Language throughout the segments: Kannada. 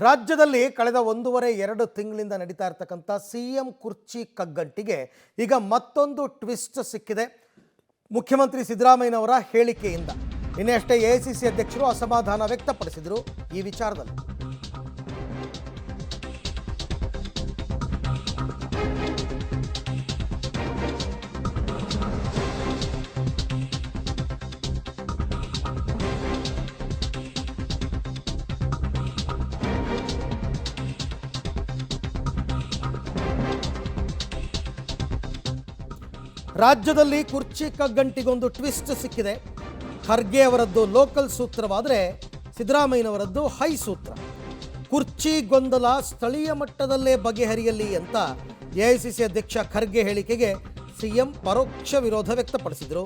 ರಾಜ್ಯದಲ್ಲಿ ಕಳೆದ 1.5-2 ತಿಂಗಳಿಂದ ನಡೀತಾ ಇರತಕ್ಕಂಥ ಸಿಎಂ ಕುರ್ಚಿ ಕಗ್ಗಂಟಿಗೆ ಈಗ ಮತ್ತೊಂದು ಟ್ವಿಸ್ಟ್ ಸಿಕ್ಕಿದೆ ಮುಖ್ಯಮಂತ್ರಿ ಸಿದ್ದರಾಮಯ್ಯನವರ ಹೇಳಿಕೆಯಿಂದ. ಇನ್ನಷ್ಟೇ ಎಐಸಿಸಿ ಅಧ್ಯಕ್ಷರು ಅಸಮಾಧಾನ ವ್ಯಕ್ತಪಡಿಸಿದರು ಈ ವಿಚಾರದಲ್ಲಿ. ರಾಜ್ಯದಲ್ಲಿ ಕುರ್ಚಿ ಕಗ್ಗಂಟಿಗೊಂದು ಟ್ವಿಸ್ಟ್ ಸಿಕ್ಕಿದೆ. ಖರ್ಗೆ ಅವರದ್ದು ಲೋಕಲ್ ಸೂತ್ರವಾದರೆ ಸಿದ್ದರಾಮಯ್ಯನವರದ್ದು ಹೈ ಸೂತ್ರ. ಕುರ್ಚಿ ಗೊಂದಲ ಸ್ಥಳೀಯ ಮಟ್ಟದಲ್ಲೇ ಬಗೆಹರಿಯಲಿ ಅಂತ ಎಐಸಿಸಿ ಅಧ್ಯಕ್ಷ ಖರ್ಗೆ ಹೇಳಿಕೆಗೆ ಸಿಎಂ ಪರೋಕ್ಷ ವಿರೋಧ ವ್ಯಕ್ತಪಡಿಸಿದರು.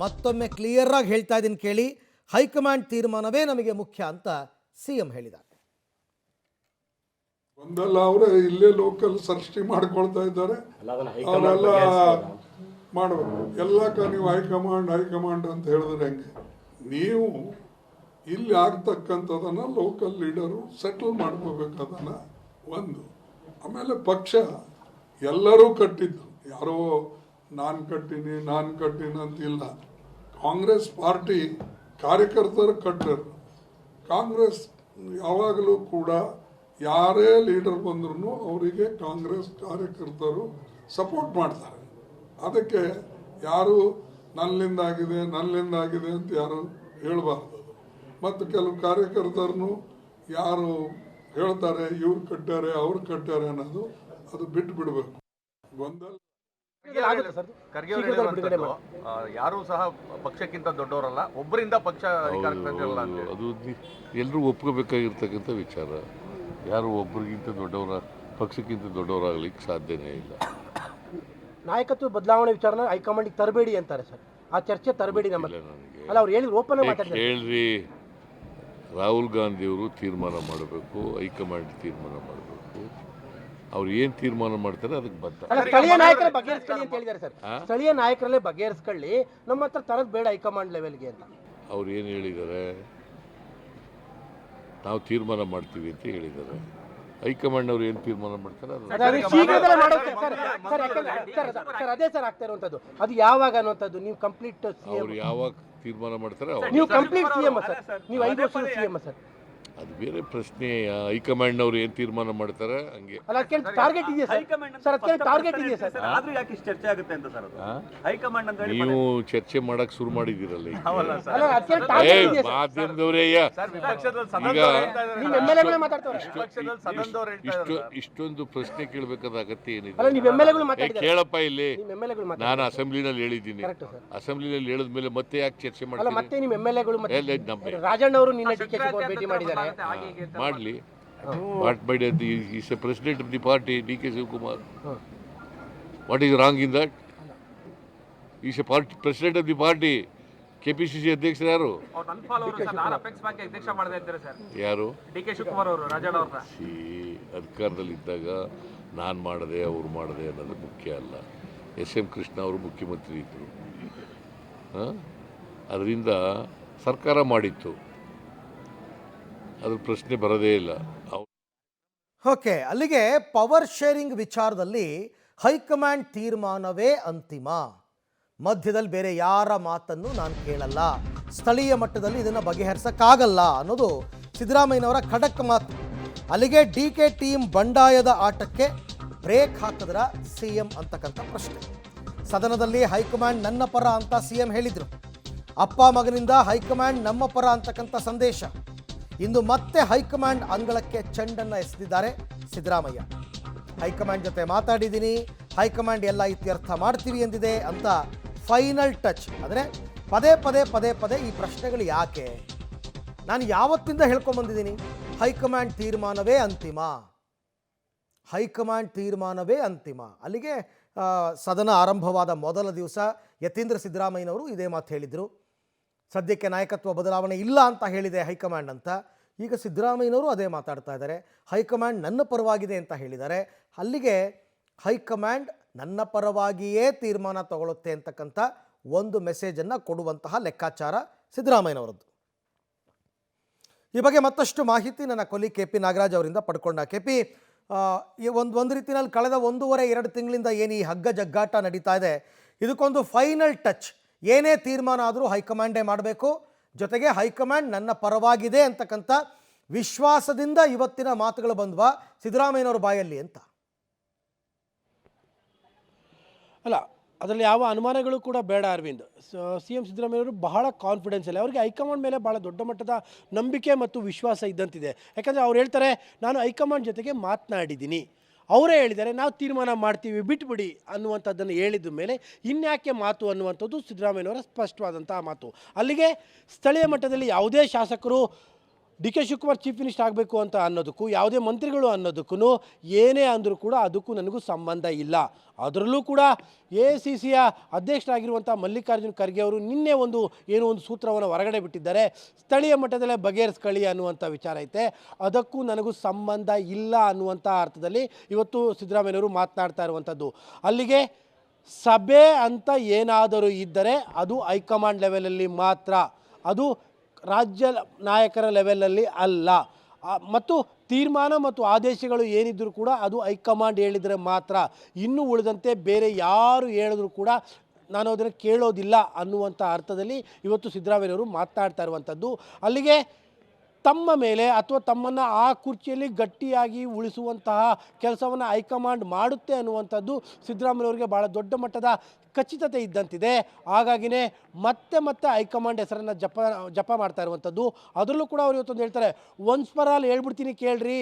ಮತ್ತೊಮ್ಮೆ ಕ್ಲಿಯರ್ ಆಗಿ ಹೇಳ್ತಾ ಇದ್ದೀನಿ ಕೇಳಿ, ಹೈಕಮಾಂಡ್ ತೀರ್ಮಾನವೇ ನಮಗೆ ಮುಖ್ಯ ಅಂತ ಸಿಎಂ ಹೇಳಿದ್ದಾರೆ. ಒಂದಲ್ಲ ಅವರೇ ಇಲ್ಲೇ ಲೋಕಲ್ ಸೃಷ್ಟಿ ಮಾಡ್ಕೊಳ್ತಾ ಇದ್ದಾರೆ, ಅವರೆಲ್ಲ ಮಾಡಬೇಕು. ಎಲ್ಲಕ್ಕ ನೀವು ಹೈಕಮಾಂಡ್ ಅಂತ ಹೇಳಿದ್ರೆ ಹೆಂಗೆ? ನೀವು ಇಲ್ಲಿ ಆಗ್ತಕ್ಕಂಥದನ್ನು ಲೋಕಲ್ ಲೀಡರು ಸೆಟಲ್ ಮಾಡ್ಕೋಬೇಕು. ಅದನ್ನು ಒಂದು. ಆಮೇಲೆ ಪಕ್ಷ ಎಲ್ಲರೂ ಕಟ್ಟಿದ್ದು, ಯಾರೋ ನಾನು ಕಟ್ಟಿನಿ ಅಂತಿಲ್ಲ. ಕಾಂಗ್ರೆಸ್ ಪಾರ್ಟಿ ಕಾರ್ಯಕರ್ತರು ಕಟ್ಟರು. ಕಾಂಗ್ರೆಸ್ ಯಾವಾಗಲೂ ಕೂಡ ಯಾರೇ ಲೀಡರ್ ಬಂದ್ರೂ ಅವರಿಗೆ ಕಾಂಗ್ರೆಸ್ ಕಾರ್ಯಕರ್ತರು ಸಪೋರ್ಟ್ ಮಾಡ್ತಾರೆ. ಅದಕ್ಕೆ ಯಾರು ನನ್ನಿಂದಾಗಿದೆ ಅಂತ ಯಾರು ಹೇಳಬಾರ್ದು. ಮತ್ತು ಕೆಲವು ಕಾರ್ಯಕರ್ತರನ್ನು ಯಾರು ಹೇಳ್ತಾರೆ ಇವ್ರು ಕಟ್ಟಾರೆ ಅವ್ರು ಕಟ್ಟಾರೆ ಅನ್ನೋದು ಅದು ಬಿಟ್ಟು ಬಿಡಬೇಕು. ಗೊಂದಲ ಖರ್ಗೆ ಯಾರು ಸಹ ಪಕ್ಷಕ್ಕಿಂತ ದೊಡ್ಡವರಲ್ಲ, ಒಬ್ಬರಿಂದ ಪಕ್ಷ ಅಧಿಕಾರಕ್ಕಿರಲ್ಲ ಅಂತ ಅದು ಎಲ್ಲರೂ ಒಪ್ಕೋಬೇಕಾಗಿರ್ತಕ್ಕಂಥ ವಿಚಾರ. ಯಾರು ಒಬ್ಬರಿಗಿಂತ ದೊಡ್ಡವರ ಪಕ್ಷಕ್ಕಿಂತ ದೊಡ್ಡವರಾಗ್ಲಿಕ್ಕೆ ಸಾಧ್ಯನೇ ಇಲ್ಲ. ನಾಯಕತ್ವ ಬದಲಾವಣೆ ವಿಚಾರನ ಹೈಕಮಾಂಡಿಗೆ ತರಬೇಡಿ ಅಂತಾರೆ ಸರ್. ಆ ಚರ್ಚೆ ತರಬೇಡಿ ನಮ್ಮಲ್ಲಿ ಅಲ್ಲ, ಅವ್ರು ಹೇಳಿ ಓಪನ್ ಮಾತಾಡ್ತಾರೆ. ಹೇಳ್ರಿ, ರಾಹುಲ್ ಗಾಂಧಿಯವರು ತೀರ್ಮಾನ ಮಾಡಬೇಕು, ಹೈಕಮಾಂಡ್ ತೀರ್ಮಾನ ಮಾಡಬೇಕು. ಅವ್ರು ಏನು ತೀರ್ಮಾನ ಮಾಡ್ತಾರೆ ಅದಕ್ಕೆ ಬದ್ಧ. ಸ್ಥಳೀಯ ನಾಯಕರೇ ಬಗೆಹರಿಸ್ಕೊಳ್ಳಿ ಅಂತ ಹೇಳಿದ್ದಾರೆ ಸರ್. ಸ್ಥಳೀಯ ನಾಯಕರಲ್ಲೇ ಬಗೆಹರಿಸ್ಕೊಳ್ಳಿ, ನಮ್ಮ ಹತ್ರ ತರದ್ ಬೇಡ ಹೈಕಮಾಂಡ್ ಲೆವೆಲ್ಗೆ ಅಂತ. ಅವ್ರು ಏನು ಹೇಳಿದ್ದಾರೆ? ನಾವು ತೀರ್ಮಾನ ಮಾಡ್ತೀವಿ ಅಂತ ಹೇಳಿದ್ದಾರೆ. ಹೈಕಮಾಂಡ್ ಅವ್ರು ಏನು ತೀರ್ಮಾನ ಮಾಡ್ತಾರೆ ಅದೇ ಸರ್ ಆಗ್ತಾ ಇರುವಂತದ್ದು. ಅದು ಯಾವಾಗ ಅನ್ನುವಂಥದ್ದು ನೀವು ಕಂಪ್ಲೀಟ್ ಅವ್ರು ಯಾವಾಗ ತೀರ್ಮಾನ ಮಾಡ್ತಾರೆ ನೀವು ಕಂಪ್ಲೀಟ್ ಸಿಎಂ ಸರ್, ನೀವು 5 ವರ್ಷದ ಸಿಎಂ ಸರ್. ಅದು ಬೇರೆ ಪ್ರಶ್ನೆ. ಹೈಕಮಾಂಡ್ ಅವ್ರು ಏನ್ ತೀರ್ಮಾನ ಮಾಡ್ತಾರೆ ಹಂಗೆ. ಟಾರ್ಗೆಟ್ ಇದೆಯಾ ಸರ್? ಅದಕ್ಕೆ ಟಾರ್ಗೆಟ್ ಇದೆಯಾ ಸರ್? ಆದ್ರೂ ಯಾಕೆ ಇಷ್ಟು ಚರ್ಚೆ ಆಗುತ್ತೆ ಅಂತ ಸರ್? ಹೈಕಮಾಂಡ್ ಅಂತ ಹೇಳಿ ನೀವು ಚರ್ಚೆ ಮಾಡಕ್ ಶುರು ಮಾಡಿದಿರಲ್ಲ ಮಾಧ್ಯಮದವರೇ. ಇಷ್ಟೊಂದು ಪ್ರಶ್ನೆ ಕೇಳಬೇಕಾದ ಅಗತ್ಯ ಏನಿದೆ? ಕೇಳಪ್ಪ, ಇಲ್ಲಿ ನಾನು ಅಸೆಂಬ್ಲಿನಲ್ಲಿ ಹೇಳಿದ್ದೀನಿ. ಅಸೆಂಬ್ಲಿನಲ್ಲಿ ಹೇಳಿದ್ಮೇಲೆ ಮತ್ತೆ ಯಾಕೆ ಚರ್ಚೆ ಮಾಡ್ತಾರೆ? ಮತ್ತೆ ನಿಮ್ಮ ಎಂಎಲ್ಎಗಳು ರಾಜಣ್ಣ ಅವರು ನಿನ್ನೆ ಭೇಟಿ ಮಾಡಿದ್ದಾರೆ. ಮಾಡಲಿ. What by that is a president of the party, D.K. Shivkumar. What is wrong in that? He is a president of the party. KPCC ಅಧ್ಯಕ್ಷರು ಯಾರು? ಯಾರು? ಡಿ ಕೆ ಶಿವಕುಮಾರ್ ಅವರು, ರಾಜಣ್ಣ ಅವರ. ಅಧಿಕಾರದಲ್ಲಿದ್ದಾಗ ನಾನು ಮಾಡಿದೆ ಅವ್ರು ಮಾಡಿದೆ ಅನ್ನೋದು ಮುಖ್ಯ ಅಲ್ಲ. SM ಕೃಷ್ಣ ಅವರು ಮುಖ್ಯಮಂತ್ರಿ ಇದ್ದರು. ಅದರಿಂದ ಸರ್ಕಾರ ಮಾಡಿತ್ತು, ಅದ್ರ ಪ್ರಶ್ನೆ ಬರೋದೇ ಇಲ್ಲ. ಓಕೆ, ಅಲ್ಲಿಗೆ ಪವರ್ ಶೇರಿಂಗ್ ವಿಚಾರದಲ್ಲಿ ಹೈಕಮಾಂಡ್ ತೀರ್ಮಾನವೇ ಅಂತಿಮ. ಮಧ್ಯದಲ್ಲಿ ಬೇರೆ ಯಾರ ಮಾತನ್ನು ನಾನು ಕೇಳಲ್ಲ, ಸ್ಥಳೀಯ ಮಟ್ಟದಲ್ಲಿ ಇದನ್ನು ಬಗೆಹರಿಸಕ್ಕಾಗಲ್ಲ ಅನ್ನೋದು ಸಿದ್ದರಾಮಯ್ಯನವರ ಖಡಕ್ ಮಾತು. ಅಲ್ಲಿಗೆ DK ಟೀಮ್ ಬಂಡಾಯದ ಆಟಕ್ಕೆ ಬ್ರೇಕ್ ಹಾಕಿದ್ರ ಸಿಎಂ ಅಂತಕ್ಕಂಥ ಪ್ರಶ್ನೆ. ಸದನದಲ್ಲಿ ಹೈಕಮಾಂಡ್ ನನ್ನ ಪರ ಅಂತ ಸಿಎಂ ಹೇಳಿದರು. ಅಪ್ಪ ಮಗನಿಂದ ಹೈಕಮಾಂಡ್ ನಮ್ಮ ಪರ ಅಂತಕ್ಕಂಥ ಸಂದೇಶ. ಇಂದು ಮತ್ತೆ ಹೈಕಮಾಂಡ್ ಅಂಗಳಕ್ಕೆ ಚೆಂಡನ್ನು ಎಸೆದಿದ್ದಾರೆ ಸಿದ್ದರಾಮಯ್ಯ. ಹೈಕಮಾಂಡ್ ಜೊತೆ ಮಾತಾಡಿದ್ದೀನಿ, ಹೈಕಮಾಂಡ್ ಎಲ್ಲ ಇತ್ಯರ್ಥ ಮಾಡ್ತೀವಿ ಎಂದಿದೆ ಅಂತ ಫೈನಲ್ ಟಚ್. ಆದರೆ ಪದೇ ಈ ಪ್ರಶ್ನೆಗಳು ಯಾಕೆ? ನಾನು ಯಾವತ್ತಿಂದ ಹೇಳ್ಕೊಂಬಂದಿದ್ದೀನಿ, ಹೈಕಮಾಂಡ್ ತೀರ್ಮಾನವೇ ಅಂತಿಮ. ಅಲ್ಲಿಗೆ ಸದನ ಆರಂಭವಾದ ಮೊದಲ ದಿವಸ ಯತೀಂದ್ರ ಸಿದ್ದರಾಮಯ್ಯನವರು ಇದೇ ಮಾತು ಹೇಳಿದರು. ಸದ್ಯಕ್ಕೆ ನಾಯಕತ್ವ ಬದಲಾವಣೆ ಇಲ್ಲ ಅಂತ ಹೇಳಿದೆ ಹೈಕಮಾಂಡ್ ಅಂತ. ಈಗ ಸಿದ್ದರಾಮಯ್ಯನವರು ಅದೇ ಮಾತಾಡ್ತಾ ಇದ್ದಾರೆ. ಹೈಕಮಾಂಡ್ ನನ್ನ ಪರವಾಗಿದೆ ಅಂತ ಹೇಳಿದ್ದಾರೆ. ಅಲ್ಲಿಗೆ ಹೈಕಮಾಂಡ್ ನನ್ನ ಪರವಾಗಿಯೇ ತೀರ್ಮಾನ ತಗೊಳ್ಳುತ್ತೆ ಅಂತಕ್ಕಂಥ ಒಂದು ಮೆಸೇಜನ್ನು ಕೊಡುವಂತಹ ಲೆಕ್ಕಾಚಾರ ಸಿದ್ದರಾಮಯ್ಯನವರದ್ದು. ಈ ಬಗ್ಗೆ ಮತ್ತಷ್ಟು ಮಾಹಿತಿ ನನ್ನ ಕೊಲಿ ಕೆ ಪಿ ನಾಗರಾಜ್ ಅವರಿಂದ ಪಡ್ಕೊಂಡ. ಕೆ ಪಿ, ಈ ಒಂದು ರೀತಿಯಲ್ಲಿ ಕಳೆದ 1.5-2 ತಿಂಗಳಿಂದ ಏನು ಈ ಹಗ್ಗ ಜಗ್ಗಾಟ ನಡೀತಾ ಇದೆ, ಇದಕ್ಕೊಂದು ಫೈನಲ್ ಟಚ್, ಏನೇ ತೀರ್ಮಾನ ಆದರೂ ಹೈಕಮಾಂಡೇ ಮಾಡಬೇಕು, ಜೊತೆಗೆ ಹೈಕಮಾಂಡ್ ನನ್ನ ಪರವಾಗಿದೆ ಅಂತಕ್ಕಂಥ ವಿಶ್ವಾಸದಿಂದ ಇವತ್ತಿನ ಮಾತುಗಳು ಬಂದ್ವಾ ಸಿದ್ದರಾಮಯ್ಯನವ್ರ ಬಾಯಲ್ಲಿ ಅಂತ? ಅಲ್ಲ, ಅದರಲ್ಲಿ ಯಾವ ಅನುಮಾನಗಳು ಕೂಡ ಬೇಡ ಅರವಿಂದ್. ಸಿ ಎಂ ಸಿದ್ದರಾಮಯ್ಯವರು ಬಹಳ ಕಾನ್ಫಿಡೆನ್ಸಲ್ಲಿ, ಅವರಿಗೆ ಹೈಕಮಾಂಡ್ ಮೇಲೆ ಭಾಳ ದೊಡ್ಡ ಮಟ್ಟದ ನಂಬಿಕೆ ಮತ್ತು ವಿಶ್ವಾಸ ಇದ್ದಂತಿದೆ. ಯಾಕಂದರೆ ಅವ್ರು ಹೇಳ್ತಾರೆ, ನಾನು ಹೈಕಮಾಂಡ್ ಜೊತೆಗೆ ಮಾತನಾಡಿದ್ದೀನಿ, ಅವರೇ ಹೇಳಿದ್ದಾರೆ ನಾವು ತೀರ್ಮಾನ ಮಾಡ್ತೀವಿ ಬಿಟ್ಬಿಡಿ ಅನ್ನುವಂಥದ್ದನ್ನು ಹೇಳಿದ ಮೇಲೆ ಇನ್ಯಾಕೆ ಮಾತು ಅನ್ನುವಂಥದ್ದು ಸಿದ್ದರಾಮಯ್ಯನವರ ಸ್ಪಷ್ಟವಾದಂತಹ ಮಾತು. ಅಲ್ಲಿಗೆ ಸ್ಥಳೀಯ ಮಟ್ಟದಲ್ಲಿ ಯಾವುದೇ ಶಾಸಕರು D K Shivakumar chief minister ಆಗಬೇಕು ಅಂತ ಅನ್ನೋದಕ್ಕೂ, ಯಾವುದೇ ಮಂತ್ರಿಗಳು ಅನ್ನೋದಕ್ಕೂ ಏನೇ ಅಂದರೂ ಕೂಡ ಅದಕ್ಕೂ ನನಗೂ ಸಂಬಂಧ ಇಲ್ಲ. ಅದರಲ್ಲೂ ಕೂಡ AICCಯ ಅಧ್ಯಕ್ಷರಾಗಿರುವಂಥ ಮಲ್ಲಿಕಾರ್ಜುನ್ ಖರ್ಗೆ ಅವರು ನಿನ್ನೆ ಒಂದು ಸೂತ್ರವನ್ನು ಹೊರಗಡೆ ಬಿಟ್ಟಿದ್ದಾರೆ. ಸ್ಥಳೀಯ ಮಟ್ಟದಲ್ಲೇ ಬಗೆಹರಿಸ್ಕೊಳ್ಳಿ ಅನ್ನುವಂಥ ವಿಚಾರ ಐತೆ, ಅದಕ್ಕೂ ನನಗೂ ಸಂಬಂಧ ಇಲ್ಲ ಅನ್ನುವಂಥ ಅರ್ಥದಲ್ಲಿ ಇವತ್ತು ಸಿದ್ದರಾಮಯ್ಯನವರು ಮಾತನಾಡ್ತಾ ಇರುವಂಥದ್ದು. ಅಲ್ಲಿಗೆ ಸಭೆ ಅಂತ ಏನಾದರೂ ಇದ್ದರೆ ಅದು ಹೈಕಮಾಂಡ್ ಲೆವೆಲಲ್ಲಿ ಮಾತ್ರ, ಅದು ರಾಜ್ಯ ನಾಯಕರ ಲೆವೆಲಲ್ಲಿ ಅಲ್ಲ. ಮತ್ತು ತೀರ್ಮಾನ ಮತ್ತು ಆದೇಶಗಳು ಏನಿದ್ದರೂ ಕೂಡ ಅದು ಹೈಕಮಾಂಡ್ ಹೇಳಿದರೆ ಮಾತ್ರ. ಇನ್ನು ಉಳಿದಂತೆ ಬೇರೆ ಯಾರು ಹೇಳಿದ್ರು ಕೂಡ ನಾನು ಅದನ್ನು ಕೇಳೋದಿಲ್ಲ ಅನ್ನುವಂಥ ಅರ್ಥದಲ್ಲಿ ಇವತ್ತು ಸಿದ್ದರಾಮಯ್ಯನವರು ಮಾತನಾಡ್ತಾ ಇರುವಂಥದ್ದು. ಅಲ್ಲಿಗೆ ತಮ್ಮ ಮೇಲೆ ಅಥವಾ ತಮ್ಮನ್ನು ಆ ಕುರ್ಚಿಯಲ್ಲಿ ಗಟ್ಟಿಯಾಗಿ ಉಳಿಸುವಂತಹ ಕೆಲಸವನ್ನು ಹೈಕಮಾಂಡ್ ಮಾಡುತ್ತೆ ಅನ್ನುವಂಥದ್ದು ಸಿದ್ದರಾಮಯ್ಯವ್ರಿಗೆ ಭಾಳ ದೊಡ್ಡ ಮಟ್ಟದ ಖಚಿತತೆ ಇದ್ದಂತಿದೆ. ಹಾಗಾಗಿನೇ ಮತ್ತೆ ಹೈಕಮಾಂಡ್ ಹೆಸರನ್ನು ಜಪ ಮಾಡ್ತಾ ಇರುವಂಥದ್ದು. ಅದರಲ್ಲೂ ಕೂಡ ಅವರು ಇವತ್ತೊಂದು ಹೇಳ್ತಾರೆ, ಒನ್ಸ್ ಫಾರ್ ಆಲ್ ಹೇಳ್ಬಿಡ್ತೀನಿ ಕೇಳ್ರಿ,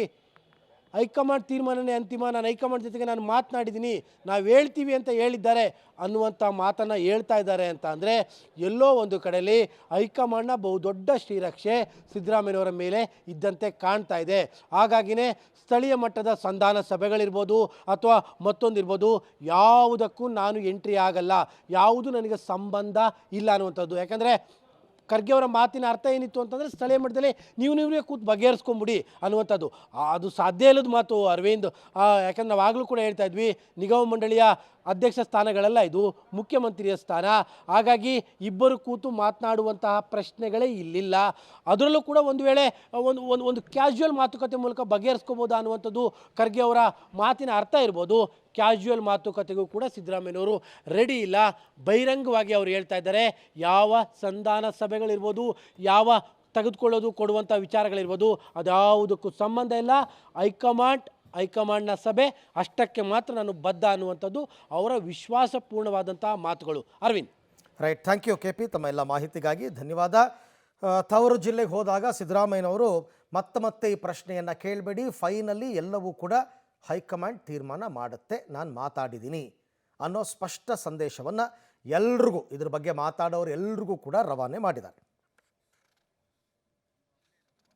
ಹೈಕಮಾಂಡ್ ತೀರ್ಮಾನನೇ ಅಂತಿಮ, ನಾನು ಹೈಕಮಾಂಡ್ ಜೊತೆಗೆ ನಾನು ಮಾತನಾಡಿದ್ದೀನಿ, ನಾವು ಹೇಳ್ತೀವಿ ಅಂತ ಹೇಳಿದ್ದಾರೆ ಅನ್ನುವಂಥ ಮಾತನ್ನು ಹೇಳ್ತಾ ಇದ್ದಾರೆ ಅಂತ ಅಂದರೆ ಎಲ್ಲೋ ಒಂದು ಕಡೆಯಲ್ಲಿ ಹೈಕಮಾಂಡ್ನ ಬಹುದೊಡ್ಡ ಶ್ರೀರಕ್ಷೆ ಸಿದ್ದರಾಮಯ್ಯನವರ ಮೇಲೆ ಇದ್ದಂತೆ ಕಾಣ್ತಾ ಇದೆ. ಹಾಗಾಗಿನೇ ಸ್ಥಳೀಯ ಮಟ್ಟದ ಸಂಧಾನ ಸಭೆಗಳಿರ್ಬೋದು ಅಥವಾ ಮತ್ತೊಂದಿರ್ಬೋದು, ಯಾವುದಕ್ಕೂ ನಾನು ಎಂಟ್ರಿ ಆಗಲ್ಲ, ಯಾವುದು ನನಗೆ ಸಂಬಂಧ ಇಲ್ಲ ಅನ್ನುವಂಥದ್ದು. ಯಾಕಂದರೆ ಖರ್ಗೆ ಅವರ ಮಾತಿನ ಅರ್ಥ ಏನಿತ್ತು ಅಂತಂದರೆ ಸ್ಥಳೀಯ ಮಟ್ಟದಲ್ಲಿ ನೀವೇ ಕೂತು ಬಗೆಹರಿಸ್ಕೊಂಬಿಡಿ ಅನ್ನುವಂಥದ್ದು. ಅದು ಸಾಧ್ಯ ಇಲ್ಲದ ಮಾತು ಅರವಿಂದ್. ಯಾಕಂದ್ರೆ ನಾವು ಆಗಲೂ ಕೂಡ ಹೇಳ್ತಾ ಇದ್ವಿ, ನಿಗಮ ಮಂಡಳಿಯ ಅಧ್ಯಕ್ಷ ಸ್ಥಾನಗಳೆಲ್ಲ ಇದು ಮುಖ್ಯಮಂತ್ರಿಯ ಸ್ಥಾನ. ಹಾಗಾಗಿ ಇಬ್ಬರು ಕೂತು ಮಾತನಾಡುವಂತಹ ಪ್ರಶ್ನೆಗಳೇ ಇಲ್ಲಿಲ್ಲ. ಅದರಲ್ಲೂ ಕೂಡ ಒಂದು ವೇಳೆ ಒಂದು ಕ್ಯಾಶುವಲ್ ಮಾತುಕತೆ ಮೂಲಕ ಬಗೆಹರಿಸ್ಕೋಬೋದು ಅನ್ನುವಂಥದ್ದು ಖರ್ಗೆ ಅವರ ಮಾತಿನ ಅರ್ಥ ಇರ್ಬೋದು. ಕ್ಯಾಶುವಲ್ ಮಾತುಕತೆಗೂ ಕೂಡ ಸಿದ್ದರಾಮಯ್ಯನವರು ರೆಡಿ ಇಲ್ಲ. ಬಹಿರಂಗವಾಗಿ ಅವರು ಹೇಳ್ತಾ ಇದ್ದಾರೆ, ಯಾವ ಸಂಧಾನ ಸಭೆಗಳಿರ್ಬೋದು, ಯಾವ ತೆಗೆದುಕೊಳ್ಳೋದು ಕೊಡುವಂಥ ವಿಚಾರಗಳಿರ್ಬೋದು, ಅದ್ಯಾವುದಕ್ಕೂ ಸಂಬಂಧ ಇಲ್ಲ. ಹೈಕಮಾಂಡ್ನ ಸಭೆ ಅಷ್ಟಕ್ಕೆ ಮಾತ್ರ ನಾನು ಬದ್ಧ ಅನ್ನುವಂಥದ್ದು ಅವರ ವಿಶ್ವಾಸಪೂರ್ಣವಾದಂತಹ ಮಾತುಗಳು. Arvind. Right, thank you K P, ತಮ್ಮ ಎಲ್ಲ ಮಾಹಿತಿಗಾಗಿ ಧನ್ಯವಾದ. ತವರು ಜಿಲ್ಲೆಗೆ ಹೋದಾಗ ಸಿದ್ದರಾಮಯ್ಯನವರು ಮತ್ತೆ ಈ ಪ್ರಶ್ನೆಯನ್ನು ಕೇಳಬೇಡಿ, ಫೈನಲಿ ಎಲ್ಲವೂ ಕೂಡ ಹೈಕಮಾಂಡ್ ತೀರ್ಮಾನ ಮಾಡುತ್ತೆ, ನಾನು ಮಾತಾಡಿದ್ದೀನಿ ಅನ್ನೋ ಸ್ಪಷ್ಟ ಸಂದೇಶವನ್ನು ಎಲ್ರಿಗೂ, ಇದ್ರ ಬಗ್ಗೆ ಮಾತಾಡೋರು ಎಲ್ರಿಗೂ ಕೂಡ ರವಾನೆ ಮಾಡಿದ್ದಾರೆ.